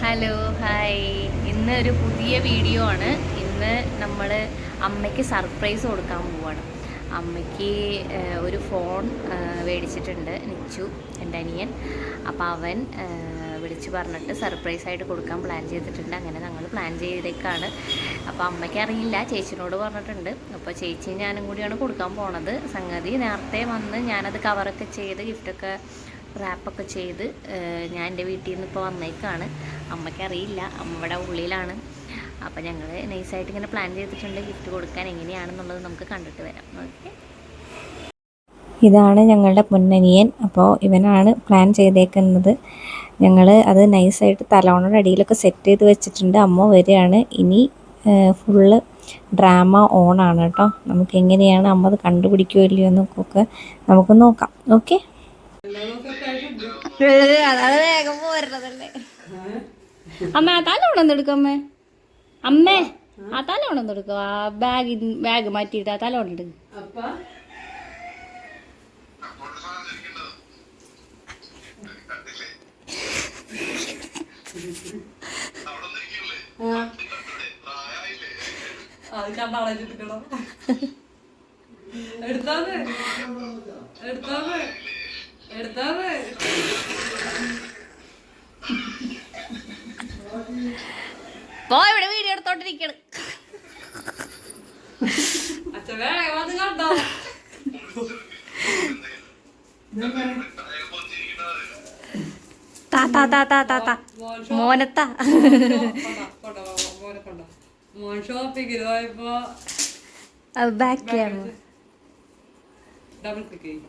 Hello hi. ഇന്ന് ഒരു പുതിയ വീഡിയോ ആണ്. ഇന്ന് നമ്മൾ അമ്മയ്ക്ക് സർപ്രൈസ് കൊടുക്കാൻ പോവാണ്. അമ്മയ്ക്ക് ഒരു ഫോൺ മേടിച്ചിട്ടുണ്ട് നിച്ചു, എൻ്റെ അനിയൻ. അപ്പോൾ അവൻ വിളിച്ച് പറഞ്ഞിട്ട് സർപ്രൈസായിട്ട് കൊടുക്കാൻ പ്ലാൻ ചെയ്തിട്ടുണ്ട്. അങ്ങനെ ഞങ്ങൾ പ്ലാൻ ചെയ്തേക്കാണ്. അപ്പോൾ അമ്മയ്ക്ക് അറിയില്ല, ചേച്ചിനോട് പറഞ്ഞിട്ടുണ്ട്. അപ്പോൾ ചേച്ചി ഞാനും കൂടിയാണ് കൊടുക്കാൻ പോണത്. സംഗതി നേരത്തെ വന്ന് ഞാനത് കവറൊക്കെ ചെയ്ത് ഗിഫ്റ്റൊക്കെ റാപ്പൊക്കെ ചെയ്ത് ഞാൻ എൻ്റെ വീട്ടിൽ നിന്ന് ഇപ്പോൾ വന്നേക്കാണ്. അമ്മയ്ക്കറിയില്ല, അമ്മ ഇവിടെ ഉള്ളിലാണ്. അപ്പോൾ ഞങ്ങൾ നൈസായിട്ട് ഇങ്ങനെ പ്ലാൻ ചെയ്തിട്ടുണ്ട് ഗിഫ്റ്റ് കൊടുക്കാൻ. എങ്ങനെയാണെന്നുള്ളത് നമുക്ക് കണ്ടിട്ട് വരാം. ഓക്കെ, ഇതാണ് ഞങ്ങളുടെ മുന്നനിയൻ. അപ്പോൾ ഇവനാണ് പ്ലാൻ ചെയ്തേക്കുന്നത്. ഞങ്ങൾ അത് നൈസായിട്ട് തലോണയുടെ അടിയിലൊക്കെ സെറ്റ് ചെയ്ത് വെച്ചിട്ടുണ്ട്. അമ്മ വരികയാണ്. ഇനി ഫുള്ള് ഡ്രാമ ഓണാണ് കേട്ടോ. നമുക്ക് എങ്ങനെയാണ് അമ്മ അത് കണ്ടുപിടിക്കുമോ ഇല്ലയോ എന്നൊക്കെ നമുക്ക് നോക്കാം. ഓക്കെ, അതാണ് വേഗം പോരുന്നതല്ലേ. അമ്മ ആ തലോണം എടുക്കും. അമ്മേ ആ തലോണം എടുക്കും. ആ ബാഗ് മാറ്റിയിട്ട് ആ തലോണം എടുക്കും. ഇവിടെ വീഡിയോ എടുത്തോണ്ടിരിക്കണ്. മോനത്താ മോൻ ഷോപ്പിങ്ങിന് പോയപ്പോ ബാക്ക് ക്യാമറ ഡബിൾ ക്ലിക്ക് ചെയ്യും.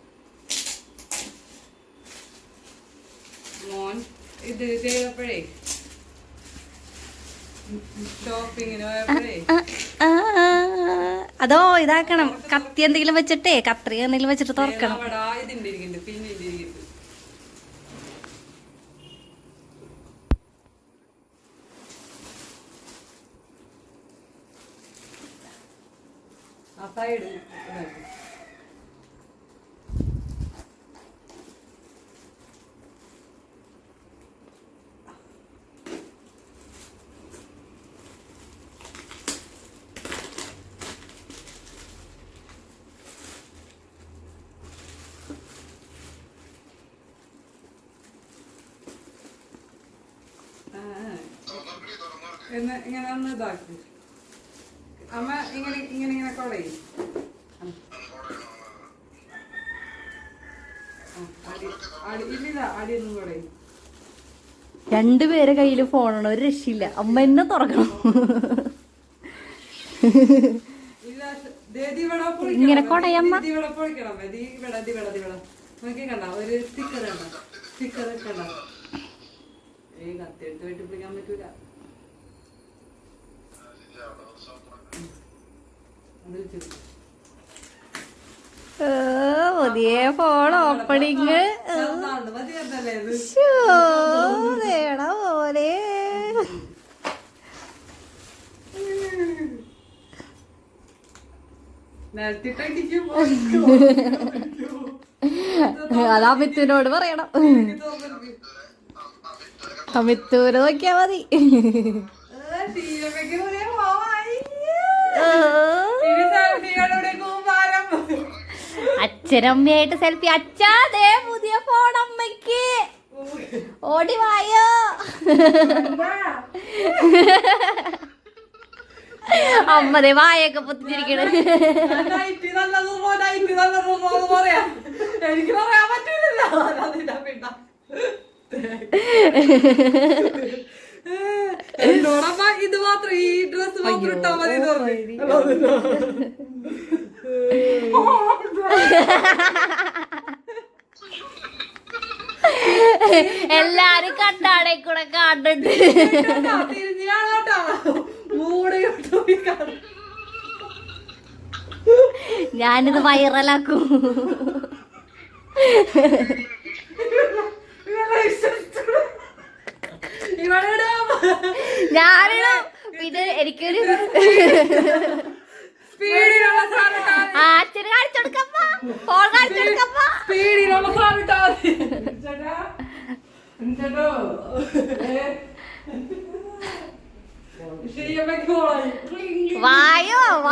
മോൻ ഇത് ചെയ്തപ്പോഴേ ഷോപ്പിങ്ങിന് പോയപ്പോഴേ അതോ ഇതാക്കണം. കത്തി എന്തെങ്കിലും വെച്ചിട്ടേ, കത്രിക എന്തെങ്കിലും വെച്ചിട്ട് തുറക്കണം. ഇതിന്റെ ഇരിക്കുന്നുണ്ട്, പിന്നെ ഇതിന്റെ ഇരിക്കുന്നുണ്ട്. ആ സൈഡ് ഇങ്ങനെ ഒന്ന് ഇതാക്കി അമ്മ ഇങ്ങനെ ഇങ്ങനെ ഇങ്ങനെ കൊടയും. ഇല്ലില്ല, അടിയൊന്നും കൊടയും. രണ്ടുപേരെ കയ്യില് ഫോണാണ്, ഒരു രക്ഷയില്ല. അമ്മ എന്നെ തുറക്കണം. ഇങ്ങനെ കൊടയമ്മ നോക്കി കണ്ട ഒരു സ്റ്റിക്കർ കണ്ട, സ്റ്റിക്കർ കണ്ട. ഈ കത്തി എടുത്ത് വെട്ടി പിടിക്കാൻ പറ്റൂല. പുതിയ ഫോൺ ഓപ്പണിങ് പോലെ. അത് അമിത്തുവിനോട് പറയണം. അമിത്തൂര് നോക്കിയാ മതി. അച്ഛനമ്മയായിട്ട് സെൽഫി. അച്ഛാ ദേ പുതിയ ഫോൺ അമ്മയ്ക്ക്, ഓടി വായോ. അമ്മതേ വായൊക്കെ പൊത്തിച്ചിരിക്കണ്. എനിക്ക് പറയാൻ പറ്റൂലല്ലോ. എന്നോടമ്മ ഇത് മാത്രം, ഈ ഡ്രസ് മാത്രം ഇട്ടാ മതി. എല്ലാരും കണ്ടാടേ കൂടെ കാണുന്നുണ്ട്. ഞാനിത് വൈറലാക്കും. ഞാനിടും. പിന്നെ എനിക്കൊരു അച്ഛന് കാണിച്ചെടുക്കമ്മ, ഫോൺ കാണിച്ചെടുക്കമ്മ.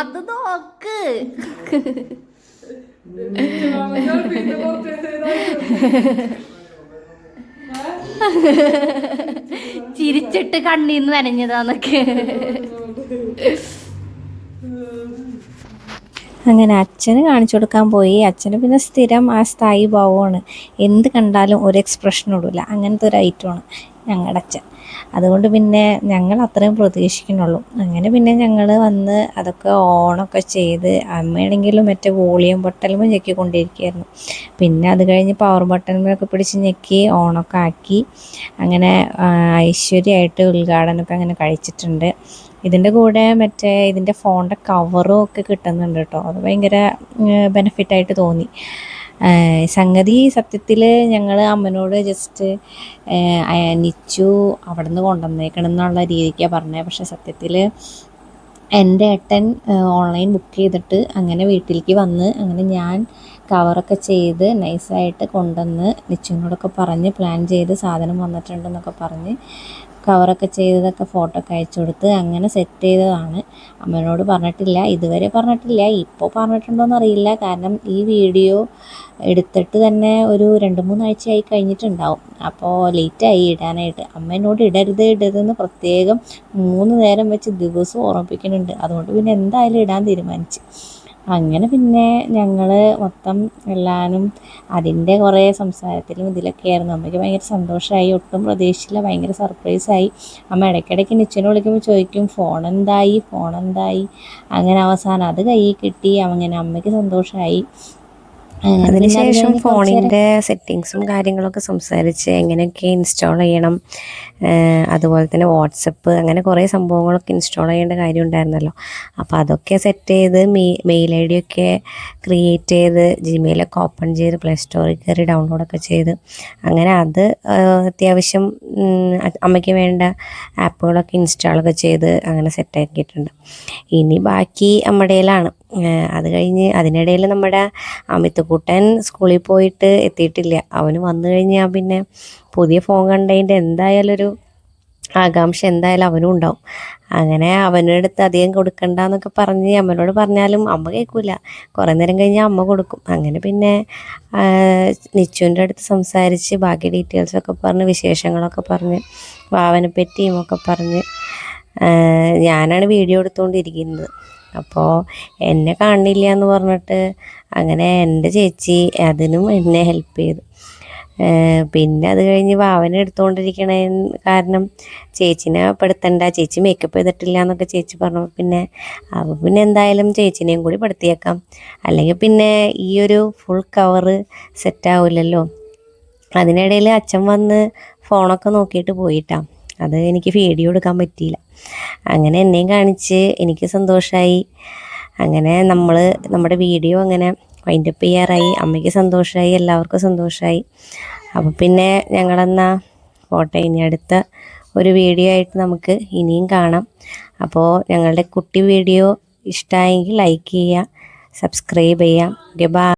അത് നോക്ക്. ചിരിച്ചിട്ട് കണ്ണീന്ന് നനഞ്ഞതാന്നൊക്കെ. അങ്ങനെ അച്ഛന് കാണിച്ചു കൊടുക്കാൻ പോയി. അച്ഛന് പിന്നെ സ്ഥിരം ആ സ്ഥായി ഭാവമാണ്, എന്ത് കണ്ടാലും ഒരു എക്സ്പ്രഷൻ ഇടില്ല, അങ്ങനത്തെ ഒരു ഐറ്റമാണ് ഞങ്ങളുടെ അച്ഛൻ. അതുകൊണ്ട് പിന്നെ ഞങ്ങൾ അത്രയും പ്രതീക്ഷിക്കുന്നുള്ളൂ. അങ്ങനെ പിന്നെ ഞങ്ങൾ വന്ന് അതൊക്കെ ഓണൊക്കെ ചെയ്ത്, അമ്മയാണെങ്കിലും മറ്റേ വോളിയം ബട്ടണും ഞെക്കിക്കൊണ്ടിരിക്കുകയായിരുന്നു. പിന്നെ അത് കഴിഞ്ഞ് പവർ ബട്ടണിലൊക്കെ പിടിച്ച് ഞെക്കി ഓണൊക്കെ ആക്കി. അങ്ങനെ ഐശ്വര്യമായിട്ട് ഉദ്ഘാടനമൊക്കെ അങ്ങനെ കഴിച്ചിട്ടുണ്ട്. ഇതിൻ്റെ കൂടെ മറ്റേ ഇതിൻ്റെ ഫോണിൻ്റെ കവറും ഒക്കെ കിട്ടുന്നുണ്ട് കേട്ടോ. അത് ഭയങ്കര ബെനിഫിറ്റായിട്ട് തോന്നി. സംഗതി സത്യത്തിൽ ഞങ്ങൾ അമ്മനോട് ജസ്റ്റ് നിച്ചു അവിടെ നിന്ന് കൊണ്ടുവന്നേക്കണം എന്നുള്ള രീതിക്കാണ് പറഞ്ഞത്. പക്ഷേ സത്യത്തിൽ എൻ്റെ ഏട്ടൻ ഓൺലൈൻ ബുക്ക് ചെയ്തിട്ട് അങ്ങനെ വീട്ടിലേക്ക് വന്ന്, അങ്ങനെ ഞാൻ കവറൊക്കെ ചെയ്ത് നൈസായിട്ട് കൊണ്ടുവന്ന് നിച്ചുവിനോടൊക്കെ പറഞ്ഞ് പ്ലാൻ ചെയ്ത് സാധനം വന്നിട്ടുണ്ടെന്നൊക്കെ പറഞ്ഞ് കവറൊക്കെ ചെയ്തതൊക്കെ ഫോട്ടോ ഒക്കെ അയച്ചു കൊടുത്ത് അങ്ങനെ സെറ്റ് ചെയ്തതാണ്. അമ്മേനോട് പറഞ്ഞിട്ടില്ല, ഇതുവരെ പറഞ്ഞിട്ടില്ല. ഇപ്പോൾ പറഞ്ഞിട്ടുണ്ടോയെന്ന് അറിയില്ല, കാരണം ഈ വീഡിയോ എടുത്തിട്ട് തന്നെ ഒരു 2-3 ആഴ്ചയായി കഴിഞ്ഞിട്ടുണ്ടാവും. അപ്പോൾ ലേറ്റായി ഇടാനായിട്ട്. അമ്മേനോട് ഇടരുതെന്ന് പ്രത്യേകം 3 നേരം വെച്ച് ദിവസവും ഓർമ്മിപ്പിക്കുന്നുണ്ട്. അതുകൊണ്ട് പിന്നെ എന്തായാലും ഇടാൻ തീരുമാനിച്ചു. അങ്ങനെ പിന്നെ ഞങ്ങൾ മൊത്തം എല്ലാവരും അതിൻ്റെ കുറേ സംസാരത്തിലും ഇതിലൊക്കെ ആയിരുന്നു. അമ്മയ്ക്ക് ഭയങ്കര സന്തോഷമായി, ഒട്ടും പ്രതീക്ഷിച്ചില്ല, ഭയങ്കര സർപ്രൈസായി. അമ്മ ഇടയ്ക്കിടയ്ക്ക് നിച്ചിനെ വിളിക്കുമ്പോൾ ചോദിക്കും ഫോൺ എന്തായി. അങ്ങനെ അവസാനം അത് കയ്യിൽ കിട്ടി. അങ്ങനെ അമ്മയ്ക്ക് സന്തോഷമായി. അതിനുശേഷം ഫോണിൻ്റെ സെറ്റിങ്സും കാര്യങ്ങളൊക്കെ സംസാരിച്ച് എങ്ങനെയൊക്കെ ഇൻസ്റ്റാൾ ചെയ്യണം, അതുപോലെ തന്നെ വാട്സപ്പ്, അങ്ങനെ കുറേ സംഭവങ്ങളൊക്കെ ഇൻസ്റ്റാൾ ചെയ്യേണ്ട കാര്യം ഉണ്ടായിരുന്നല്ലോ. അപ്പോൾ അതൊക്കെ സെറ്റ് ചെയ്ത് മെയിൽ ഐ ഡിയൊക്കെ ക്രിയേറ്റ് ചെയ്ത് ജിമെയിലൊക്കെ ഓപ്പൺ ചെയ്ത് പ്ലേ സ്റ്റോറിൽ കയറി ഡൗൺലോഡൊക്കെ ചെയ്ത് അങ്ങനെ അത് അത്യാവശ്യം അമ്മയ്ക്ക് വേണ്ട ആപ്പുകളൊക്കെ ഇൻസ്റ്റാളൊക്കെ ചെയ്ത് അങ്ങനെ സെറ്റാക്കിയിട്ടുണ്ട്. ഇനി ബാക്കി അമ്മയുടേലാണ്. അത് കഴിഞ്ഞ് അതിനിടയിൽ നമ്മുടെ അമിത്കുട്ടൻ സ്കൂളിൽ പോയിട്ട് എത്തിയിട്ടില്ല. അവന് വന്നു കഴിഞ്ഞാൽ പിന്നെ പുതിയ ഫോൺ കണ്ടതിൻ്റെ എന്തായാലും ഒരു ആകാംക്ഷ എന്തായാലും അവനും ഉണ്ടാവും. അങ്ങനെ അവൻ്റെ അടുത്ത് അധികം കൊടുക്കണ്ടെന്നൊക്കെ പറഞ്ഞ് അമ്മനോട് പറഞ്ഞാലും അമ്മ കേൾക്കില്ല. കുറേ നേരം കഴിഞ്ഞാൽ അമ്മ കൊടുക്കും. അങ്ങനെ പിന്നെ നിച്ചുവിൻ്റെ അടുത്ത് സംസാരിച്ച് ബാക്കി ഡീറ്റെയിൽസൊക്കെ പറഞ്ഞ് വിശേഷങ്ങളൊക്കെ പറഞ്ഞ് വാവനെ പറ്റിയും ഒക്കെ പറഞ്ഞ് ഞാനാണ് വീഡിയോ എടുത്തുകൊണ്ടിരിക്കുന്നത്. അപ്പോൾ എന്നെ കാണില്ല എന്ന് പറഞ്ഞിട്ട് അങ്ങനെ എൻ്റെ ചേച്ചി അതിനും എന്നെ ഹെൽപ്പ് ചെയ്തു. പിന്നെ അത് കഴിഞ്ഞ് വാവനെ എടുത്തുകൊണ്ടിരിക്കണ കാരണം ചേച്ചിനെ പെടുത്തണ്ട, ചേച്ചി മേക്കപ്പ് ചെയ്തിട്ടില്ല എന്നൊക്കെ ചേച്ചി പറഞ്ഞു. പിന്നെ എന്തായാലും ചേച്ചിനെയും കൂടി പെടുത്തിയേക്കാം, അല്ലെങ്കിൽ പിന്നെ ഈ ഒരു ഫുൾ കവറ് സെറ്റാവില്ലല്ലോ. അതിനിടയിൽ അച്ഛൻ വന്ന് ഫോണൊക്കെ നോക്കിയിട്ട് പോയിട്ടാണ്. അത് എനിക്ക് വീഡിയോ എടുക്കാൻ പറ്റിയില്ല. അങ്ങനെ എന്നെയും കാണിച്ച് എനിക്ക് സന്തോഷമായി. അങ്ങനെ നമ്മുടെ വീഡിയോ അങ്ങനെ വൈൻഡപ്പ് ചെയ്യാറായി. അമ്മയ്ക്ക് സന്തോഷമായി, എല്ലാവർക്കും സന്തോഷമായി. അപ്പോൾ പിന്നെ ഞങ്ങളെന്നാൽ പോട്ടെ, ഇനി അടുത്ത ഒരു വീഡിയോ ആയിട്ട് നമുക്ക് ഇനിയും കാണാം. അപ്പോൾ ഞങ്ങളുടെ കുട്ടി വീഡിയോ ഇഷ്ടമായെങ്കിൽ ലൈക്ക് ചെയ്യുക, സബ്സ്ക്രൈബ് ചെയ്യാം. ബൈ.